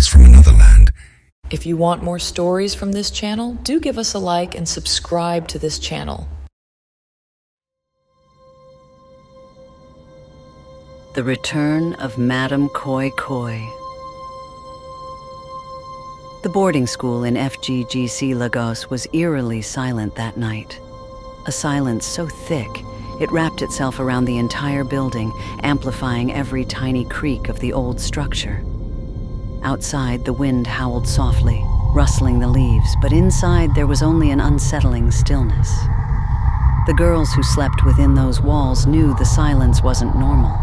tales from another land. If you want more stories from this channel, do give us a like and subscribe to this channel. The Return of Madame Koi Koi. The boarding school in FGGC Lagos was eerily silent that night. A silence so thick, it wrapped itself around the entire building, amplifying every tiny creak of the old structure. Outside, the wind howled softly, rustling the leaves, but inside there was only an unsettling stillness. The girls who slept within those walls knew the silence wasn't normal.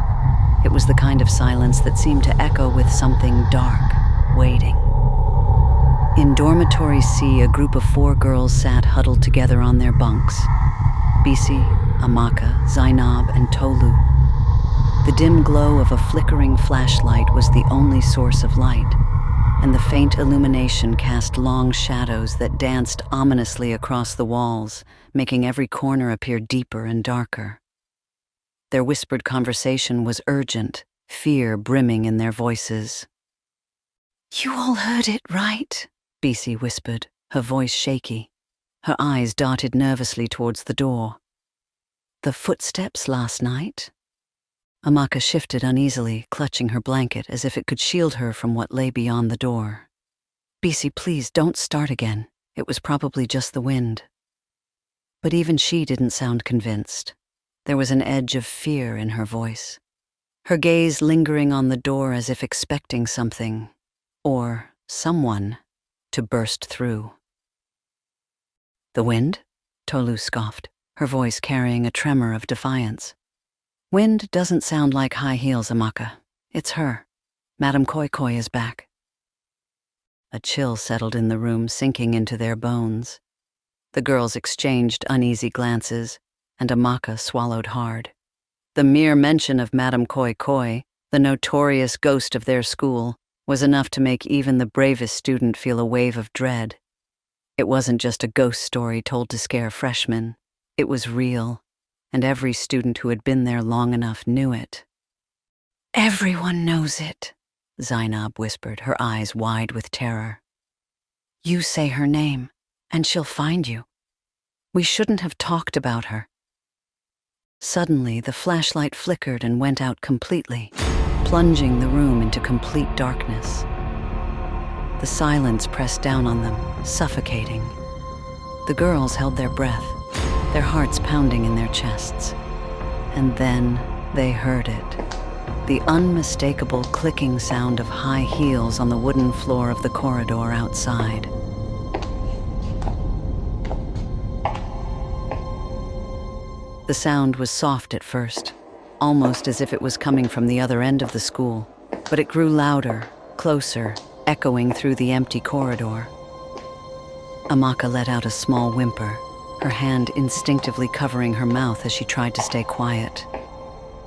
It was the kind of silence that seemed to echo with something dark, waiting. In Dormitory C, a group of 4 girls sat huddled together on their bunks. Bisi, Amaka, Zainab, and Tolu. The dim glow of a flickering flashlight was the only source of light, and the faint illumination cast long shadows that danced ominously across the walls, making every corner appear deeper and darker. Their whispered conversation was urgent, fear brimming in their voices. "You all heard it, right?" Bisi whispered, her voice shaky. Her eyes darted nervously towards the door. "The footsteps last night?" Amaka shifted uneasily, clutching her blanket as if it could shield her from what lay beyond the door. "Bisi, please, don't start again. It was probably just the wind." But even she didn't sound convinced. There was an edge of fear in her voice, her gaze lingering on the door as if expecting something, or someone, to burst through. "The wind?" Tolu scoffed, her voice carrying a tremor of defiance. "Wind doesn't sound like high heels, Amaka. It's her. Madame Koi Koi is back." A chill settled in the room, sinking into their bones. The girls exchanged uneasy glances, and Amaka swallowed hard. The mere mention of Madame Koi Koi, the notorious ghost of their school, was enough to make even the bravest student feel a wave of dread. It wasn't just a ghost story told to scare freshmen. It was real, and every student who had been there long enough knew it. "Everyone knows it," Zainab whispered, her eyes wide with terror. "You say her name, and she'll find you. We shouldn't have talked about her." Suddenly, the flashlight flickered and went out completely, plunging the room into complete darkness. The silence pressed down on them, suffocating. The girls held their breath, their hearts pounding in their chests. And then they heard it. The unmistakable clicking sound of high heels on the wooden floor of the corridor outside. The sound was soft at first, almost as if it was coming from the other end of the school, but it grew louder, closer, echoing through the empty corridor. Amaka let out a small whimper, her hand instinctively covering her mouth as she tried to stay quiet.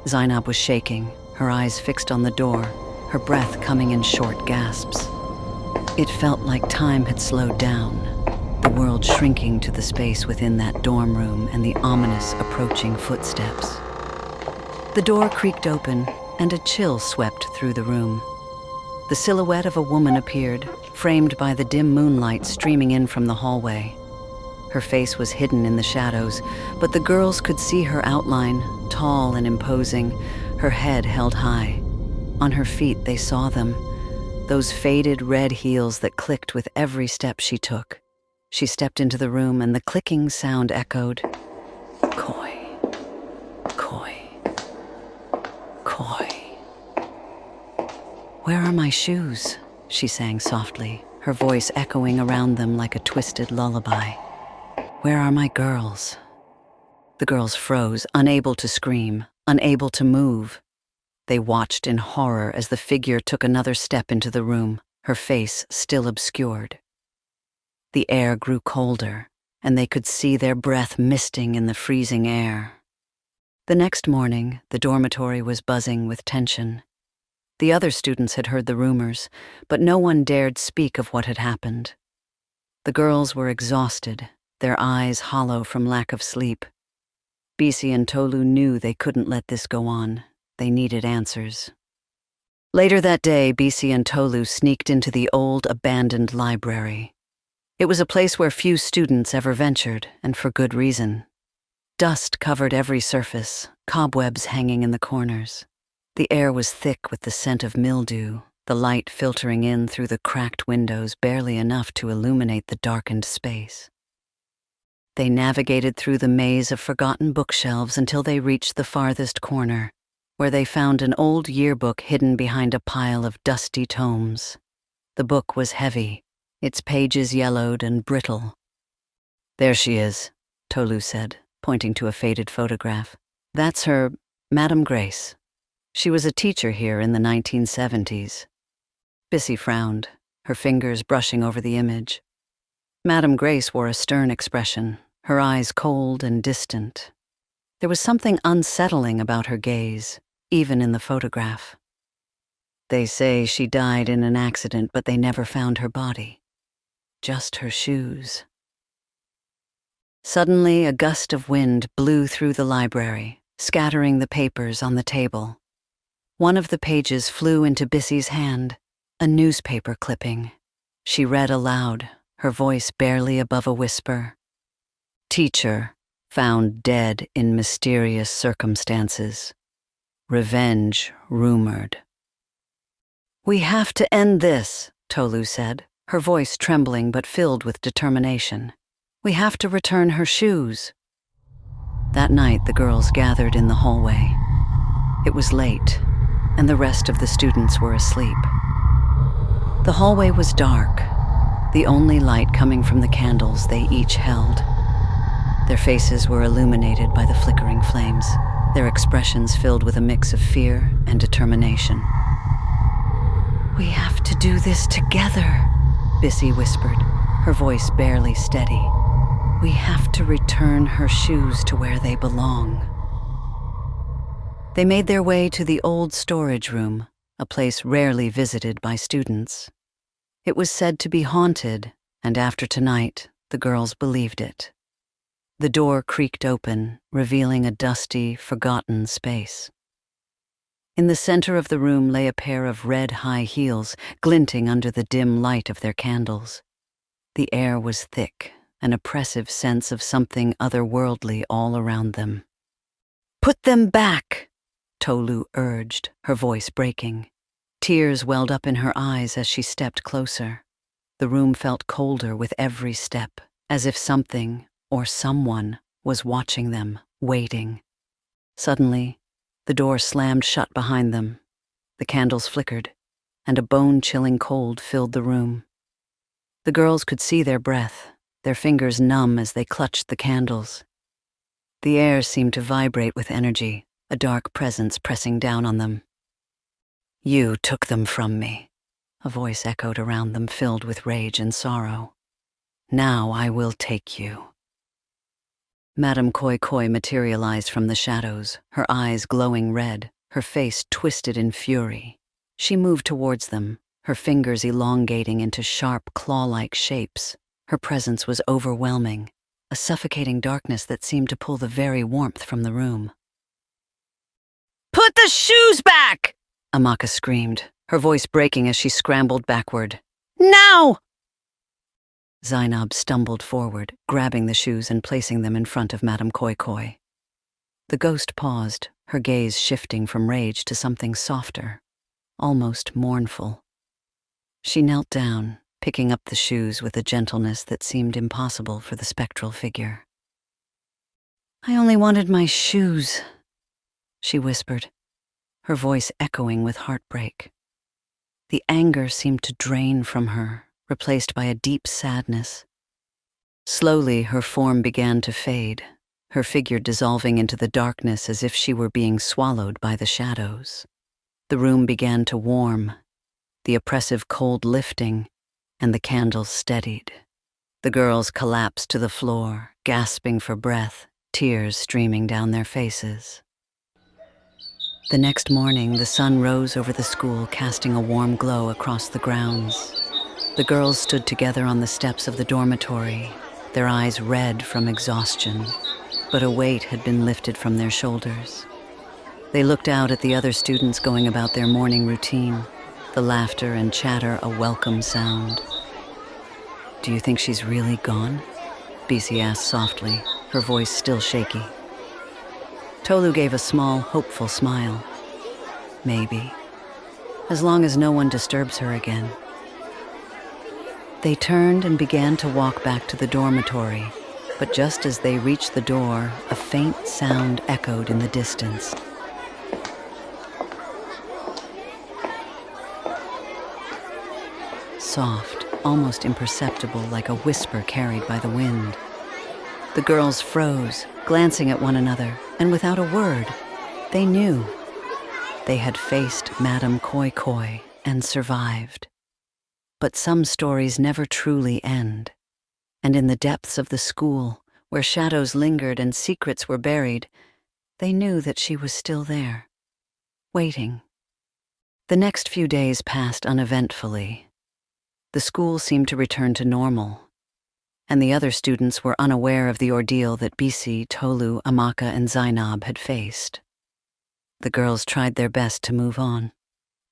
Zainab was shaking, her eyes fixed on the door, her breath coming in short gasps. It felt like time had slowed down, the world shrinking to the space within that dorm room and the ominous approaching footsteps. The door creaked open, and a chill swept through the room. The silhouette of a woman appeared, framed by the dim moonlight streaming in from the hallway. Her face was hidden in the shadows, but the girls could see her outline, tall and imposing, her head held high. On her feet they saw them, those faded red heels that clicked with every step she took. She stepped into the room and the clicking sound echoed. "Koi, Koi, Koi." "Where are my shoes?" she sang softly, her voice echoing around them like a twisted lullaby. "Where are my girls?" The girls froze, unable to scream, unable to move. They watched in horror as the figure took another step into the room, her face still obscured. The air grew colder, and they could see their breath misting in the freezing air. The next morning, the dormitory was buzzing with tension. The other students had heard the rumors, but no one dared speak of what had happened. The girls were exhausted, their eyes hollow from lack of sleep. Bisi and Tolu knew they couldn't let this go on. They needed answers. Later that day, Bisi and Tolu sneaked into the old, abandoned library. It was a place where few students ever ventured, and for good reason. Dust covered every surface, cobwebs hanging in the corners. The air was thick with the scent of mildew, the light filtering in through the cracked windows barely enough to illuminate the darkened space. They navigated through the maze of forgotten bookshelves until they reached the farthest corner, where they found an old yearbook hidden behind a pile of dusty tomes. The book was heavy, its pages yellowed and brittle. "There she is," Tolu said, pointing to a faded photograph. "That's her, Madame Grace. She was a teacher here in the 1970s. Bissy frowned, her fingers brushing over the image. Madame Grace wore a stern expression, her eyes cold and distant. There was something unsettling about her gaze, even in the photograph. They say she died in an accident, but they never found her body. Just her shoes." Suddenly, a gust of wind blew through the library, scattering the papers on the table. One of the pages flew into Bissy's hand, a newspaper clipping. She read aloud, her voice barely above a whisper. "Teacher found dead in mysterious circumstances. Revenge rumored." "We have to end this," Tolu said, her voice trembling but filled with determination. "We have to return her shoes." That night, the girls gathered in the hallway. It was late, and the rest of the students were asleep. The hallway was dark, the only light coming from the candles they each held. Their faces were illuminated by the flickering flames, their expressions filled with a mix of fear and determination. "We have to do this together," Bissy whispered, her voice barely steady. "We have to return her shoes to where they belong." They made their way to the old storage room, a place rarely visited by students. It was said to be haunted, and after tonight, the girls believed it. The door creaked open, revealing a dusty, forgotten space. In the center of the room lay a pair of red high heels, glinting under the dim light of their candles. The air was thick, an oppressive sense of something otherworldly all around them. "Put them back!" Tolu urged, her voice breaking. Tears welled up in her eyes as she stepped closer. The room felt colder with every step, as if something, or someone, was watching them, waiting. Suddenly, the door slammed shut behind them. The candles flickered, and a bone-chilling cold filled the room. The girls could see their breath, their fingers numb as they clutched the candles. The air seemed to vibrate with energy, a dark presence pressing down on them. "You took them from me," a voice echoed around them filled with rage and sorrow. "Now I will take you." Madame Koi Koi materialized from the shadows, her eyes glowing red, her face twisted in fury. She moved towards them, her fingers elongating into sharp, claw-like shapes. Her presence was overwhelming, a suffocating darkness that seemed to pull the very warmth from the room. "Put the shoes back!" Amaka screamed, her voice breaking as she scrambled backward. "Now!" Zainab stumbled forward, grabbing the shoes and placing them in front of Madame Koi Koi. The ghost paused, her gaze shifting from rage to something softer, almost mournful. She knelt down, picking up the shoes with a gentleness that seemed impossible for the spectral figure. "I only wanted my shoes," she whispered, her voice echoing with heartbreak. The anger seemed to drain from her, replaced by a deep sadness. Slowly, her form began to fade, her figure dissolving into the darkness as if she were being swallowed by the shadows. The room began to warm, the oppressive cold lifting, and the candles steadied. The girls collapsed to the floor, gasping for breath, tears streaming down their faces. The next morning, the sun rose over the school, casting a warm glow across the grounds. The girls stood together on the steps of the dormitory, their eyes red from exhaustion, but a weight had been lifted from their shoulders. They looked out at the other students going about their morning routine, the laughter and chatter a welcome sound. "Do you think she's really gone?" Bisi asked softly, her voice still shaky. Tolu gave a small, hopeful smile. "Maybe. As long as no one disturbs her again." They turned and began to walk back to the dormitory, but just as they reached the door, a faint sound echoed in the distance. Soft, almost imperceptible, like a whisper carried by the wind. The girls froze, glancing at one another, and without a word, they knew. They had faced Madame Koi Koi and survived. But some stories never truly end. And in the depths of the school, where shadows lingered and secrets were buried, they knew that she was still there, waiting. The next few days passed uneventfully. The school seemed to return to normal, and the other students were unaware of the ordeal that Bisi, Tolu, Amaka, and Zainab had faced. The girls tried their best to move on,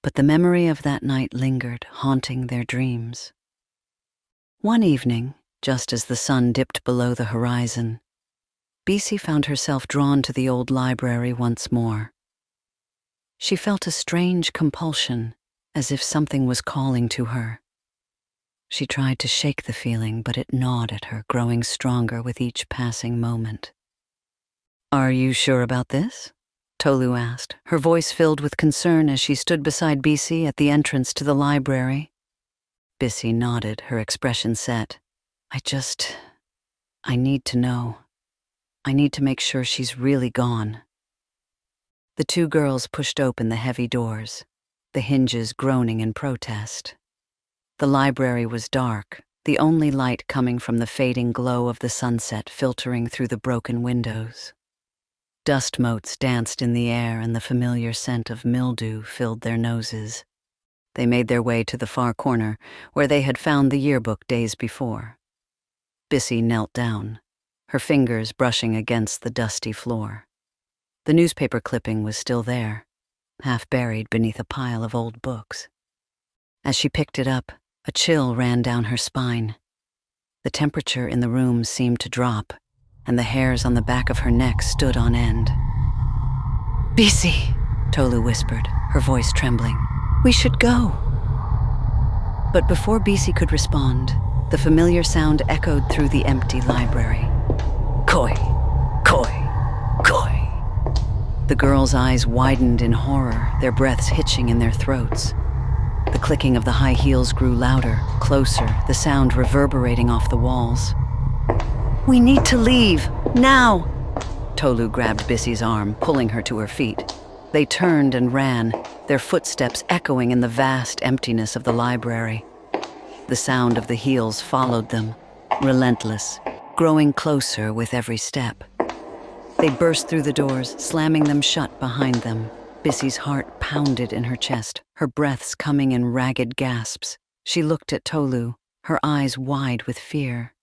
but the memory of that night lingered, haunting their dreams. One evening, just as the sun dipped below the horizon, Bisi found herself drawn to the old library once more. She felt a strange compulsion, as if something was calling to her. She tried to shake the feeling, but it gnawed at her, growing stronger with each passing moment. "Are you sure about this?" Tolu asked, her voice filled with concern as she stood beside Bisi at the entrance to the library. Bisi nodded, her expression set. I need to know. I need to make sure she's really gone." The two girls pushed open the heavy doors, the hinges groaning in protest. The library was dark, the only light coming from the fading glow of the sunset filtering through the broken windows. Dust motes danced in the air and the familiar scent of mildew filled their noses. They made their way to the far corner where they had found the yearbook days before. Bisi knelt down, her fingers brushing against the dusty floor. The newspaper clipping was still there, half buried beneath a pile of old books. As she picked it up, a chill ran down her spine. The temperature in the room seemed to drop, and the hairs on the back of her neck stood on end. "Bisi," Tolu whispered, her voice trembling. "We should go." But before Bisi could respond, the familiar sound echoed through the empty library. "Koi, koi, koi." The girls' eyes widened in horror, their breaths hitching in their throats. The clicking of the high heels grew louder, closer, the sound reverberating off the walls. "We need to leave, now!" Tolu grabbed Bisi's arm, pulling her to her feet. They turned and ran, their footsteps echoing in the vast emptiness of the library. The sound of the heels followed them, relentless, growing closer with every step. They burst through the doors, slamming them shut behind them. Bisi's heart pounded in her chest, her breaths coming in ragged gasps. She looked at Tolu, her eyes wide with fear.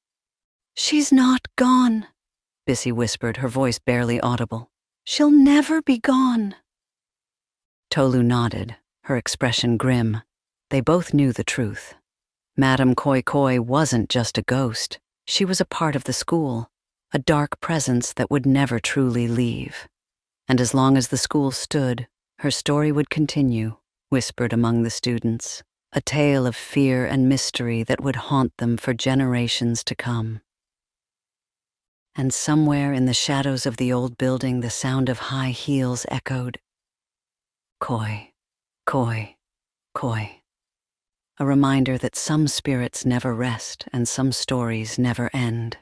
"She's not gone," Bisi whispered, her voice barely audible. "She'll never be gone." Tolu nodded, her expression grim. They both knew the truth. Madame Koi Koi wasn't just a ghost. She was a part of the school, a dark presence that would never truly leave. And as long as the school stood, her story would continue, whispered among the students, a tale of fear and mystery that would haunt them for generations to come. And somewhere in the shadows of the old building, the sound of high heels echoed. Koi, koi, koi. A reminder that some spirits never rest and some stories never end.